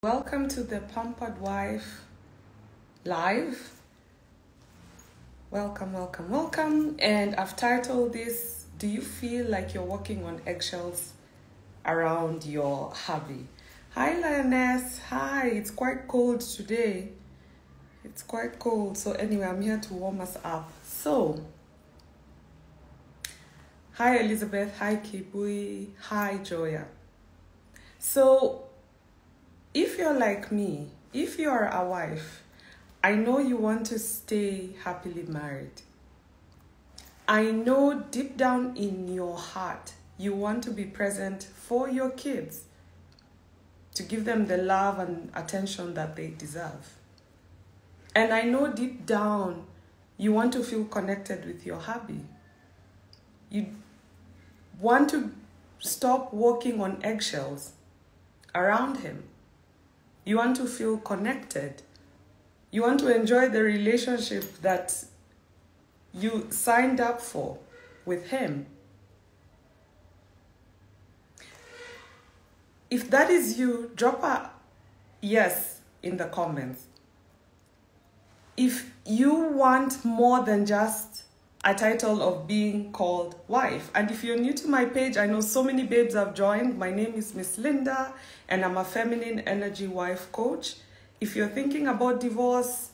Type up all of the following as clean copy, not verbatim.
Welcome to the Pampered Wife Live. Welcome. And I've titled this, Do You Feel Like You're Walking on Eggshells Around Your Hubby? Hi, Lioness. Hi, it's quite cold today. It's quite cold. So anyway, I'm here to warm us up. So, hi, Elizabeth. Hi, Kibui. Hi, Joya. So, if you're like me, if you're a wife, I know you want to stay happily married. I know deep down in your heart, you want to be present for your kids, to give them the love and attention that they deserve. And I know deep down, you want to feel connected with your hubby. You want to stop walking on eggshells around him. You want to feel connected. You want to enjoy the relationship that you signed up for with him. If that is you, drop a yes in the comments. If you want more than just a title of being called wife. And if you're new to my page, I know so many babes have joined. My name is Miss Linda, and I'm a feminine energy wife coach. If you're thinking about divorce,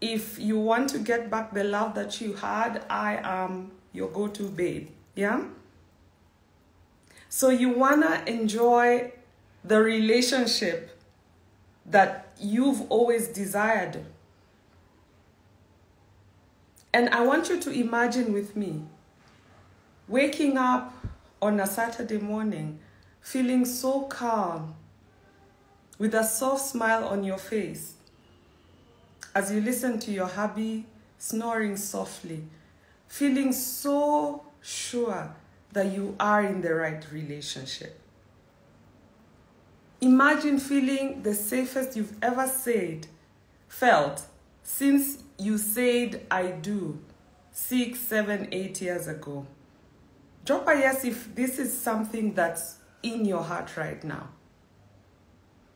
if you want to get back the love that you had, I am your go-to babe, yeah? So you wanna enjoy the relationship that you've always desired. And I want you to imagine with me, waking up on a Saturday morning, feeling so calm, with a soft smile on your face, as you listen to your hubby snoring softly, feeling so sure that you are in the right relationship. Imagine feeling the safest you've ever felt since you said I do 6, 7, 8 years ago. Drop a yes if this is something that's in your heart right now.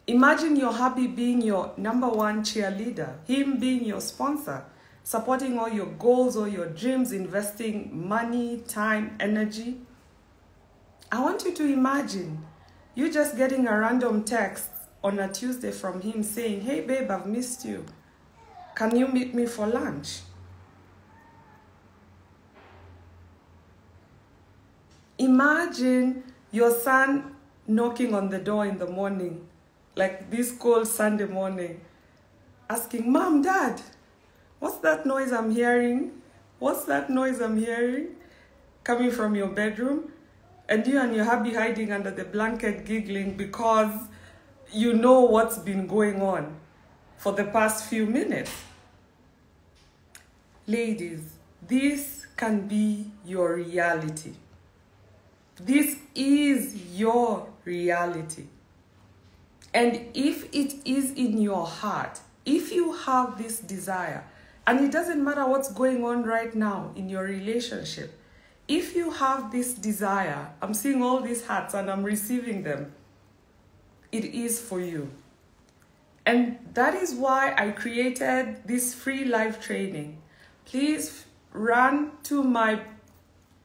Imagine your hubby being your number one cheerleader, him being your sponsor, supporting all your goals, all your dreams, investing money, time, energy. I want you to imagine you just getting a random text on a Tuesday from him saying, hey babe, I've missed you. Can you meet me for lunch? Imagine your son knocking on the door in the morning, like this cold Sunday morning, asking, Mom, Dad, what's that noise I'm hearing? What's that noise I'm hearing? Coming from your bedroom, and you and your hubby hiding under the blanket giggling because you know what's been going on for the past few minutes. Ladies, this can be your reality. This is your reality. And if it is in your heart, if you have this desire, and it doesn't matter what's going on right now in your relationship, if you have this desire, I'm seeing all these hearts and I'm receiving them, it is for you. And that is why I created this free live training. Please run to my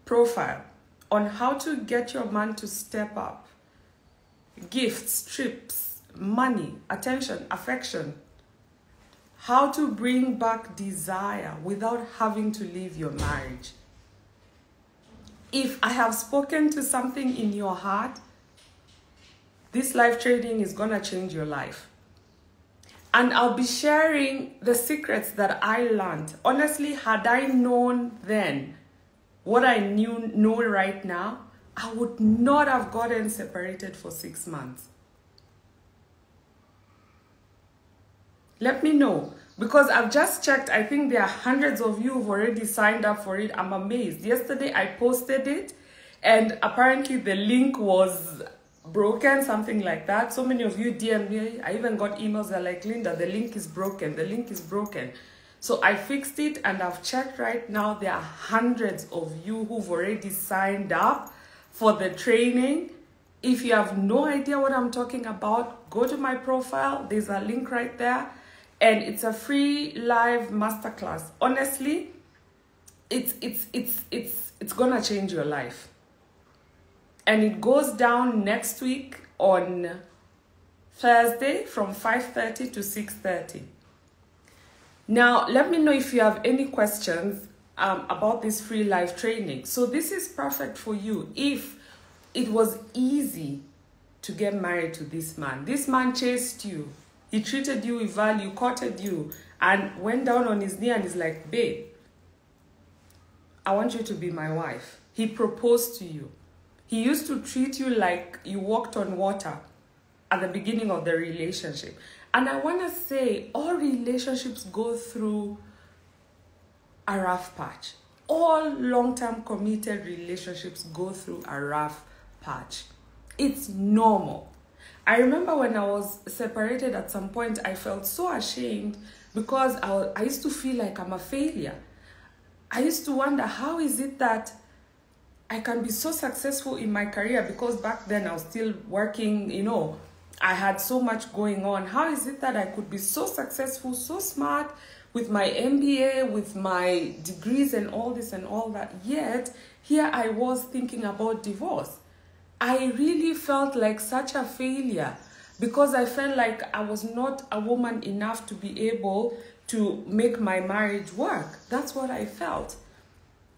profile on how to get your man to step up. Gifts, trips, money, attention, affection. How to bring back desire without having to leave your marriage. If I have spoken to something in your heart, this live training is gonna change your life. And I'll be sharing the secrets that I learned. Honestly, had I known then what I know right now, I would not have gotten separated for 6 months. Let me know, because I've just checked. I think there are hundreds of you who've already signed up for it. I'm amazed. Yesterday I posted it, and apparently the link was broken, something like that. So many of you DM me. I even got emails that are like, Linda, the link is broken. The link is broken. So I fixed it, and I've checked right now. There are hundreds of you who've already signed up for the training. If you have no idea what I'm talking about, go to my profile. There's a link right there. And it's a free live masterclass. Honestly, it's gonna change your life. And it goes down next week on Thursday from 5:30 to 6:30. Now, let me know if you have any questions about this free live training. So this is perfect for you if it was easy to get married to this man. This man chased you. He treated you with value, courted you, and went down on his knee and is like, babe, I want you to be my wife. He proposed to you. He used to treat you like you walked on water at the beginning of the relationship. And I want to say, all relationships go through a rough patch. All long-term committed relationships go through a rough patch. It's normal. I remember when I was separated at some point, I felt so ashamed because I used to feel like I'm a failure. I used to wonder, how is it that I can be so successful in my career? Because back then I was still working, you know, I had so much going on. How is it that I could be so successful, so smart with my MBA, with my degrees and all this and all that? Yet, here I was thinking about divorce. I really felt like such a failure because I felt like I was not a woman enough to be able to make my marriage work. That's what I felt.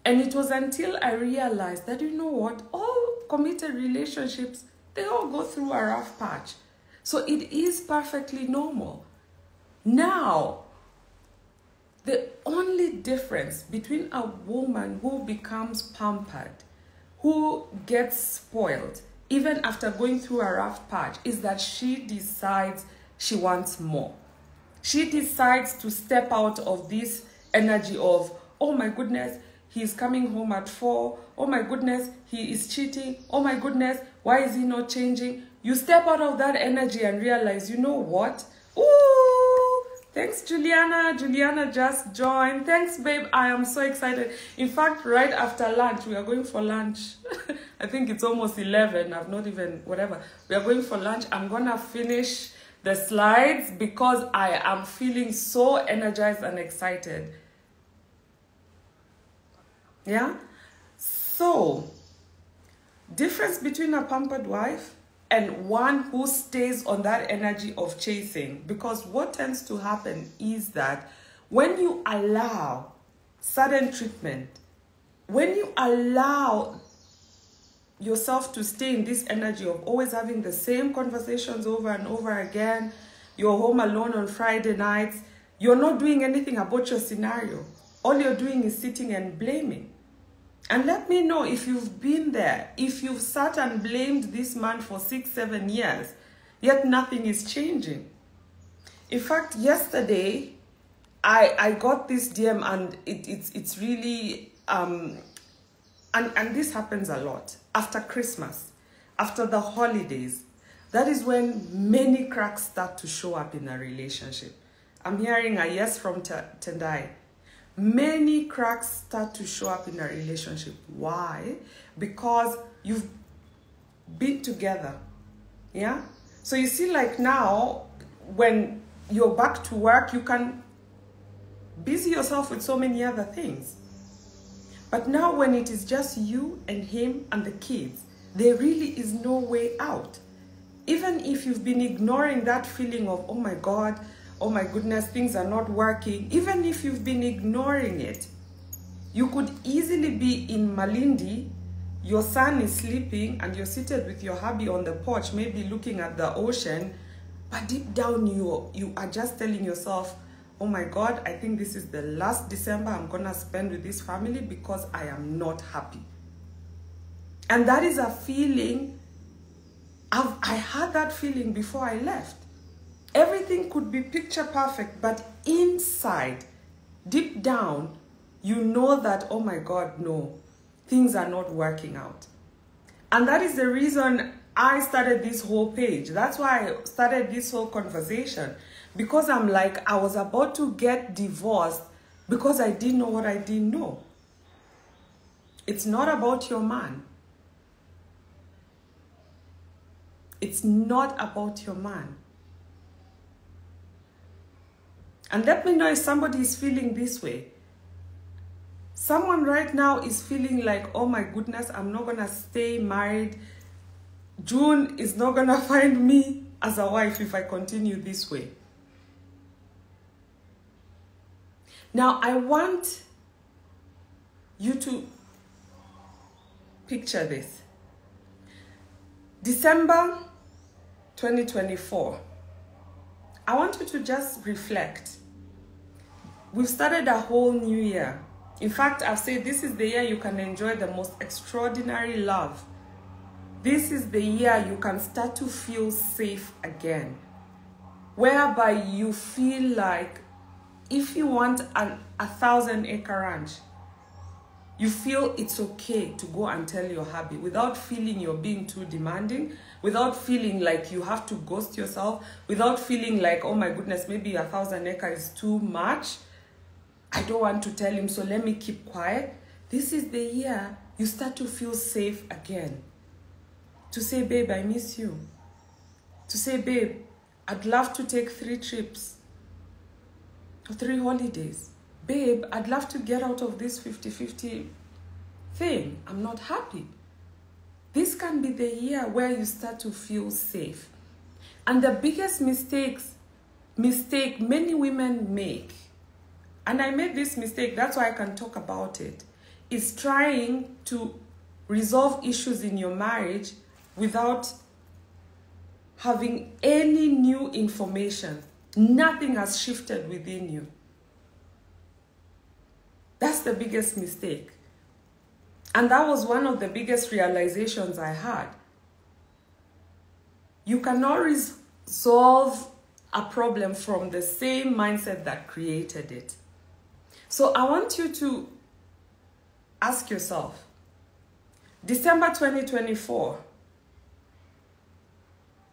And it was until I realized that, you know what, all committed relationships, they all go through a rough patch. So it is perfectly normal. Now, the only difference between a woman who becomes pampered, who gets spoiled, even after going through a rough patch, is that she decides she wants more. She decides to step out of this energy of, oh my goodness, he's coming home at 4. Oh my goodness, he is cheating. Oh my goodness, why is he not changing? You step out of that energy and realize, you know what? Ooh, thanks, Juliana. Juliana just joined. Thanks, babe. I am so excited. In fact, right after lunch, we are going for lunch. I think it's almost 11. I've not even, whatever. We are going for lunch. I'm going to finish the slides because I am feeling so energized and excited. Yeah? So, difference between a pampered wife and one who stays on that energy of chasing. Because what tends to happen is that when you allow sudden treatment, when you allow yourself to stay in this energy of always having the same conversations over and over again, you're home alone on Friday nights, you're not doing anything about your scenario. All you're doing is sitting and blaming. And let me know if you've been there, if you've sat and blamed this man for 6-7 years, yet nothing is changing. In fact, yesterday, I got this DM and it's really, and this happens a lot. After Christmas, after the holidays, that is when many cracks start to show up in a relationship. I'm hearing a yes from Tendai. Many cracks start to show up in a relationship. Why? Because you've been together. Yeah? So you see, like now, when you're back to work, you can busy yourself with so many other things. But now when it is just you and him and the kids, there really is no way out. Even if you've been ignoring that feeling of, oh my God, oh my goodness, things are not working. Even if you've been ignoring it, you could easily be in Malindi, your son is sleeping and you're seated with your hubby on the porch, maybe looking at the ocean, but deep down you are just telling yourself, oh my God, I think this is the last December I'm gonna spend with this family because I am not happy. And that is a feeling, I had that feeling before I left. Everything could be picture perfect, but inside, deep down, you know that, oh my God, no, things are not working out. And that is the reason I started this whole page. That's why I started this whole conversation. Because I'm like, I was about to get divorced because I didn't know what I didn't know. It's not about your man. It's not about your man. And let me know if somebody is feeling this way. Someone right now is feeling like, oh my goodness, I'm not going to stay married. June is not going to find me as a wife if I continue this way. Now, I want you to picture this. December 2024. I want you to just reflect. We've started a whole new year. In fact, I've said this is the year you can enjoy the most extraordinary love. This is the year you can start to feel safe again. Whereby you feel like if you want a 1,000-acre ranch, you feel it's okay to go and tell your hubby without feeling you're being too demanding, without feeling like you have to ghost yourself, without feeling like, oh my goodness, maybe 1,000 acres is too much. I don't want to tell him, so let me keep quiet. This is the year you start to feel safe again. To say, babe, I miss you. To say, babe, I'd love to take 3 trips or 3 holidays. Babe, I'd love to get out of this 50-50 thing. I'm not happy. This can be the year where you start to feel safe. And the biggest mistake many women make, and I made this mistake, that's why I can talk about it, is trying to resolve issues in your marriage without having any new information. Nothing has shifted within you. That's the biggest mistake. And that was one of the biggest realizations I had. You cannot resolve a problem from the same mindset that created it. So I want you to ask yourself, December 2024,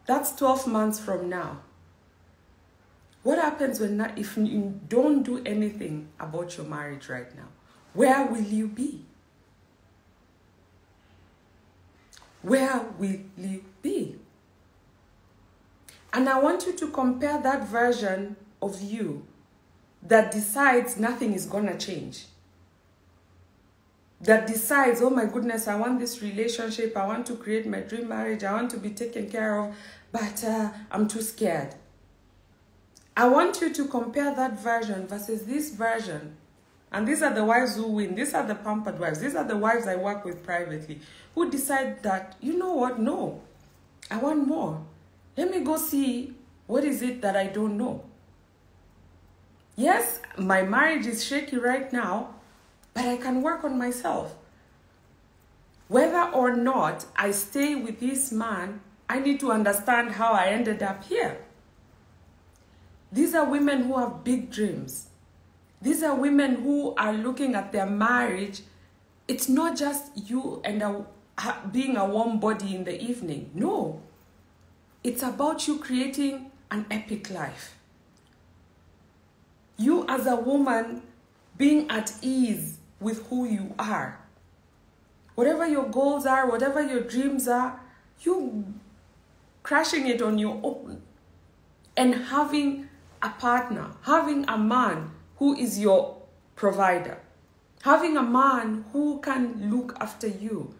that's 12 months from now. What happens if you don't do anything about your marriage right now? Where will you be? Where will you be? And I want you to compare that version of you that decides nothing is going to change. That decides, oh my goodness, I want this relationship, I want to create my dream marriage, I want to be taken care of, but I'm too scared. I want you to compare that version versus this version. And these are the wives who win. These are the pampered wives. These are the wives I work with privately who decide that, you know what, no, I want more. Let me go see what is it that I don't know. Yes, my marriage is shaky right now, but I can work on myself. Whether or not I stay with this man, I need to understand how I ended up here. These are women who have big dreams. These are women who are looking at their marriage. It's not just you and being a warm body in the evening. No. It's about you creating an epic life. You as a woman being at ease with who you are. Whatever your goals are, whatever your dreams are, you crashing it on your own and having a partner, having a man who is your provider, having a man who can look after you.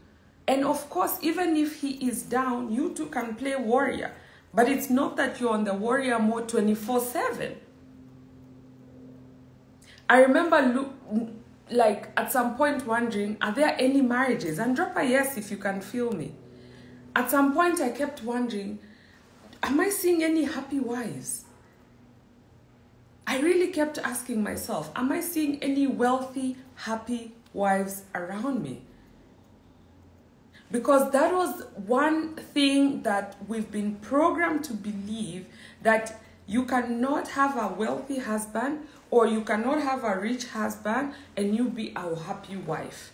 And of course, even if he is down, you too can play warrior. But it's not that you're on the warrior mode 24/7. I remember like at some point wondering, are there any marriages? And drop a yes if you can feel me. At some point I kept wondering, am I seeing any happy wives? I really kept asking myself, am I seeing any wealthy, happy wives around me? Because that was one thing that we've been programmed to believe, that you cannot have a wealthy husband or you cannot have a rich husband and you be a happy wife.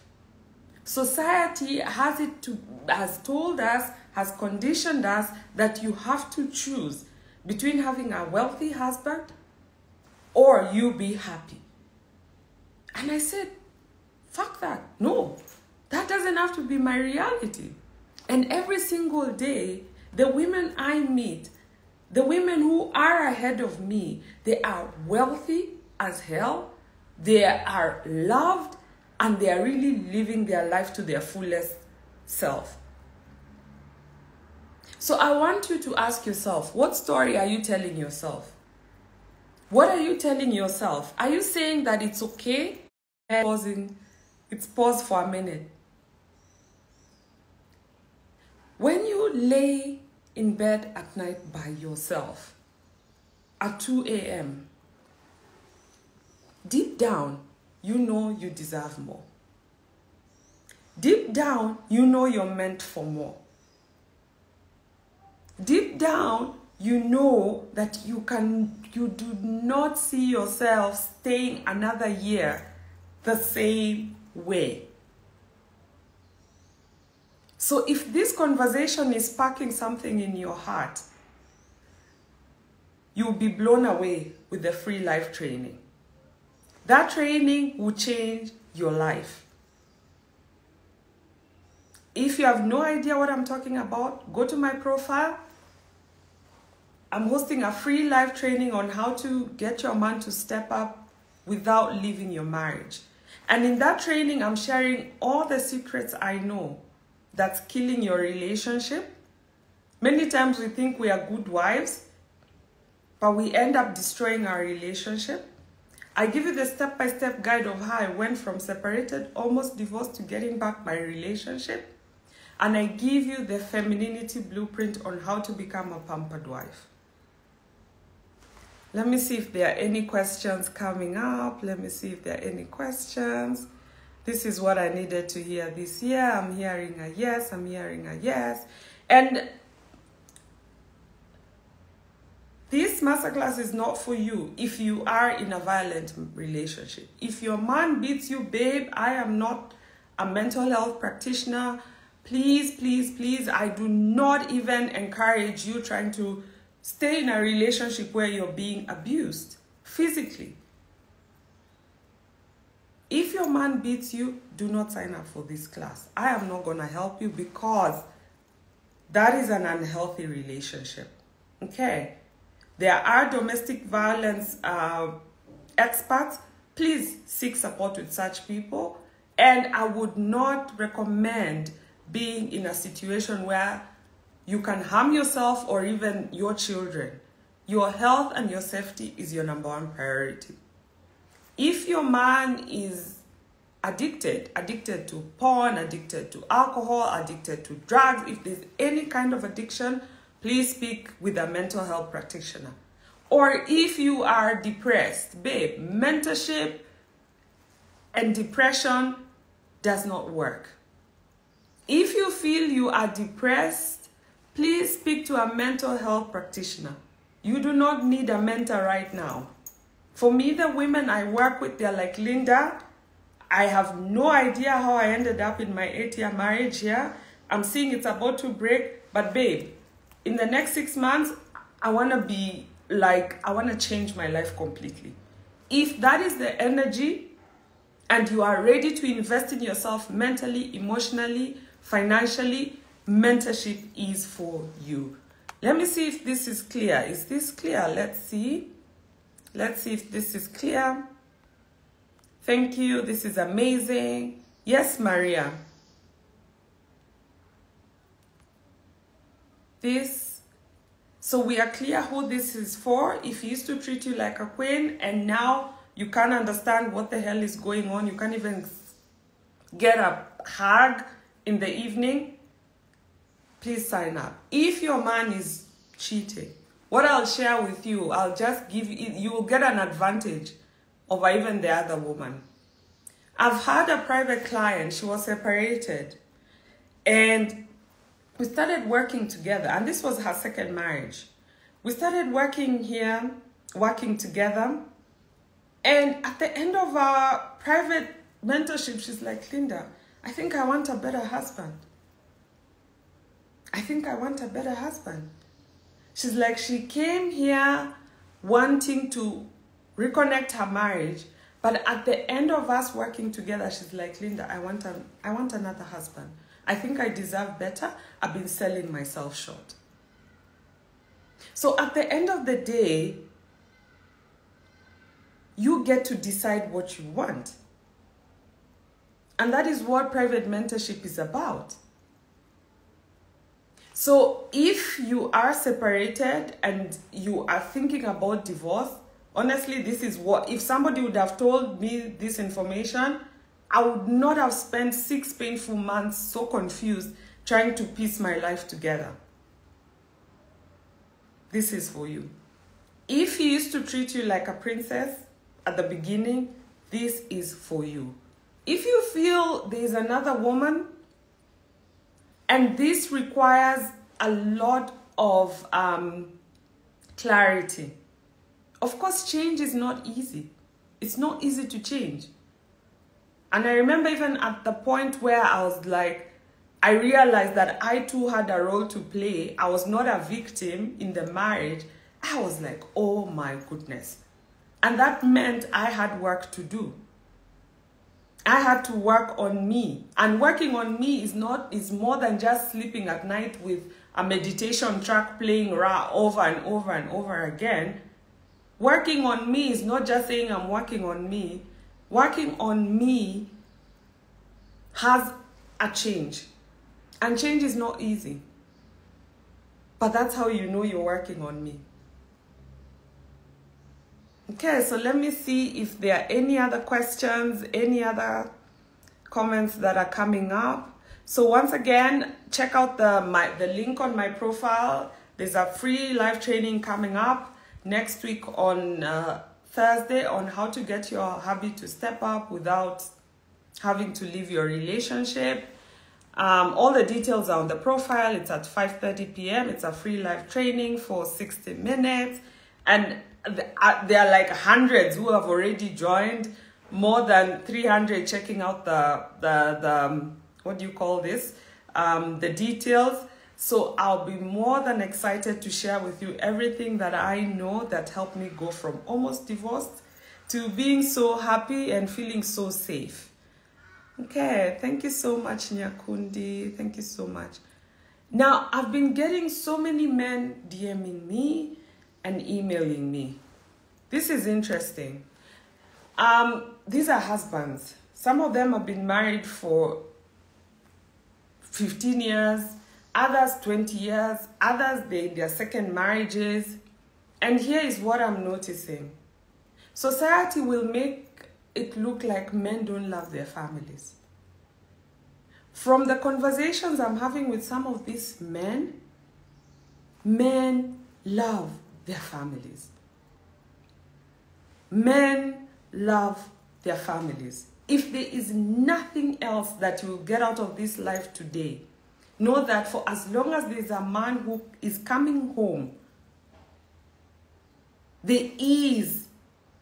Society has told us, has conditioned us that you have to choose between having a wealthy husband or you be happy. And I said, fuck that. No, that doesn't have to be my reality. And every single day, The women I meet, the women who are ahead of me, they are wealthy as hell, they are loved, and they are really living their life to their fullest self. So I want you to ask yourself, what story are you telling yourself? What are you telling yourself? Are you saying that it's okay? Pause for a minute. When you lay in bed at night by yourself at 2 a.m., deep down, you know you deserve more. Deep down, you know you're meant for more. Deep down, you know that you do not see yourself staying another year the same way. So if this conversation is sparking something in your heart, you'll be blown away with the free life training. That training will change your life. If you have no idea what I'm talking about, go to my profile. I'm hosting a free live training on how to get your man to step up without leaving your marriage. And in that training, I'm sharing all the secrets I know that's killing your relationship. Many times we think we are good wives, but we end up destroying our relationship. I give you the step-by-step guide of how I went from separated, almost divorced, to getting back my relationship. And I give you the femininity blueprint on how to become a pampered wife. Let me see if there are any questions coming up. Let me see if there are any questions. This is what I needed to hear this year. I'm hearing a yes. I'm hearing a yes. And this masterclass is not for you if you are in a violent relationship. If your man beats you, babe, I am not a mental health practitioner. Please, please, please, I do not even encourage you trying to stay in a relationship where you're being abused physically. If your man beats you, do not sign up for this class. I am not going to help you because that is an unhealthy relationship. Okay? There are domestic violence experts. Please seek support with such people. And I would not recommend being in a situation where you can harm yourself or even your children. Your health and your safety is your #1 priority. If your man is addicted to porn, addicted to alcohol, addicted to drugs, if there's any kind of addiction, please speak with a mental health practitioner. Or if you are depressed, babe, mentorship and depression does not work. If you feel you are depressed, please speak to a mental health practitioner. You do not need a mentor right now. For me, the women I work with, they're like, Linda, I have no idea how I ended up in my 8-year marriage here. I'm seeing it's about to break, but babe, in the next 6 months, I want to change my life completely. If that is the energy and you are ready to invest in yourself mentally, emotionally, financially, mentorship is for you. Let me see if this is clear. Is this clear? Let's see. Let's see if this is clear. Thank you. This is amazing. Yes, Maria. So we are clear who this is for. If he used to treat you like a queen and now you can't understand what the hell is going on, you can't even get a hug in the evening, please sign up. If your man is cheating, what I'll share with you, I'll just give you, you will get an advantage over even the other woman. I've had a private client, she was separated, and we started working together, and this was her second marriage. We started working together, and at the end of our private mentorship, she's like, Linda, I think I want a better husband. I think I want a better husband. She's like, she came here wanting to reconnect her marriage, but at the end of us working together, she's like, Linda, I want another husband. I think I deserve better. I've been selling myself short. So at the end of the day, you get to decide what you want. And that is what private mentorship is about. So if you are separated and you are thinking about divorce, honestly, this is what, if somebody would have told me this information, I would not have spent 6 painful months so confused trying to piece my life together. This is for you. If he used to treat you like a princess at the beginning, this is for you. If you feel there's another woman, and this requires a lot of clarity. Of course, change is not easy. It's not easy to change. And I remember even at the point where I was like, I realized that I too had a role to play. I was not a victim in the marriage. I was like, oh my goodness. And that meant I had work to do. I had to work on me. And working on me is more than just sleeping at night with a meditation track playing over and over and over again. Working on me is not just saying I'm working on me. Working on me has a change. And change is not easy. But that's how you know you're working on me. Okay, so let me see if there are any other questions, any other comments that are coming up. So once again, check out the link on my profile. There's a free live training coming up next week on Thursday on how to get your hubby to step up without having to leave your relationship. All the details are on the profile. It's at 5:30 p.m. It's a free live training for 60 minutes. And there are like hundreds who have already joined, more than 300 checking out the what do you call this? The details. So I'll be more than excited to share with you everything that I know that helped me go from almost divorced to being so happy and feeling so safe. Okay, thank you so much, Nyakundi. Thank you so much. Now, I've been getting so many men DMing me and emailing me. This is interesting. These are husbands. Some of them have been married for 15 years, others 20 years, others they in their second marriages. And here is what I'm noticing. Society will make it look like men don't love their families. From the conversations I'm having with some of these men, men love their families. Men love their families. If there is nothing else that you will get out of this life today, know that for as long as there is a man who is coming home, there is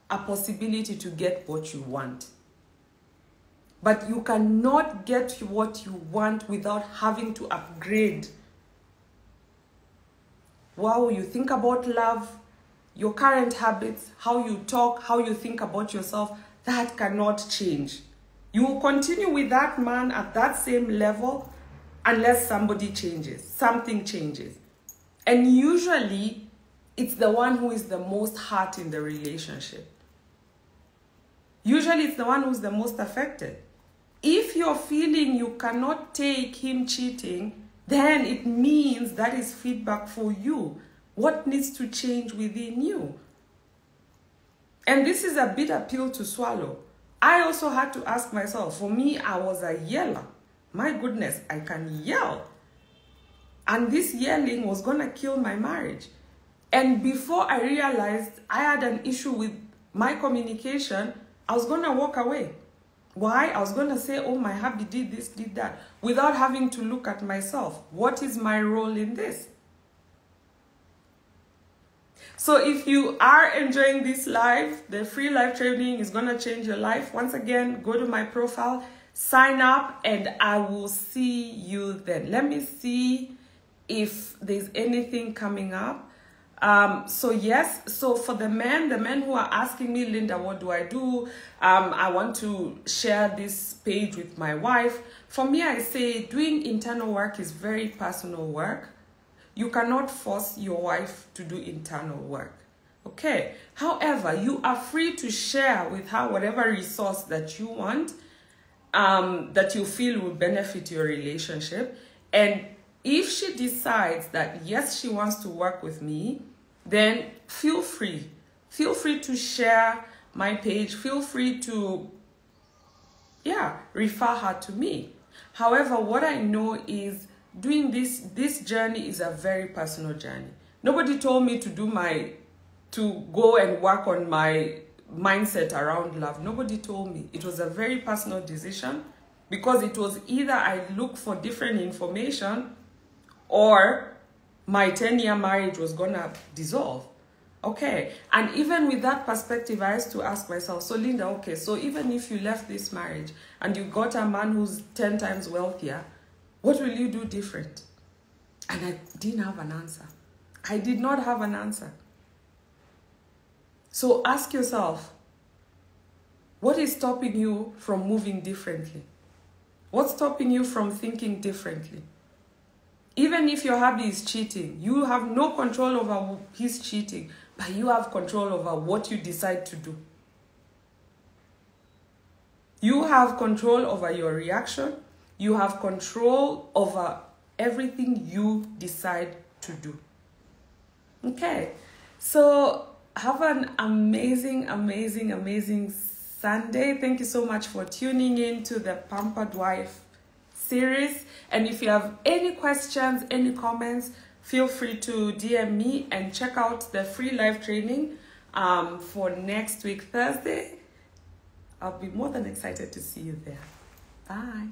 a possibility to get what you want. But you cannot get what you want without having to upgrade. How you think about love, your current habits, how you talk, how you think about yourself, that cannot change. You will continue with that man at that same level unless somebody changes, something changes. And usually, it's the one who is the most hurt in the relationship. Usually, it's the one who's the most affected. If you're feeling you cannot take him cheating, then it means that is feedback for you. What needs to change within you? And this is a bitter pill to swallow. I also had to ask myself, for me, I was a yeller. My goodness, I can yell. And this yelling was going to kill my marriage. And before I realized I had an issue with my communication, I was going to walk away. Why? I was going to say, oh, my hubby did this, did that, without having to look at myself. What is my role in this? So if you are enjoying this live, the free live training is going to change your life. Once again, go to my profile, sign up, and I will see you then. Let me see if there's anything coming up. So yes, so for the men who are asking me, Linda, what do I do? I want to share this page with my wife. For me, I say doing internal work is very personal work. You cannot force your wife to do internal work. Okay. However, you are free to share with her whatever resource that you want, that you feel will benefit your relationship. And if she decides that, yes, she wants to work with me, then feel free. Feel free to share my page. Feel free to, refer her to me. However, what I know is doing this journey is a very personal journey. Nobody told me to go and work on my mindset around love. Nobody told me. It was a very personal decision, because it was either I look for different information or my 10-year marriage was gonna dissolve. Okay. And even with that perspective, I used to ask myself, so Linda, okay, so even if you left this marriage and you got a man who's 10 times wealthier, what will you do different? And I didn't have an answer. I did not have an answer. So ask yourself, what is stopping you from moving differently? What's stopping you from thinking differently? Even if your hubby is cheating, you have no control over his cheating, but you have control over what you decide to do. You have control over your reaction. You have control over everything you decide to do. Okay, so have an amazing, amazing, amazing Sunday. Thank you so much for tuning in to the Pampered Wife series. And if you have any questions, any comments, feel free to DM me, and check out the free live training for next week, Thursday. I'll be more than excited to see you there. Bye.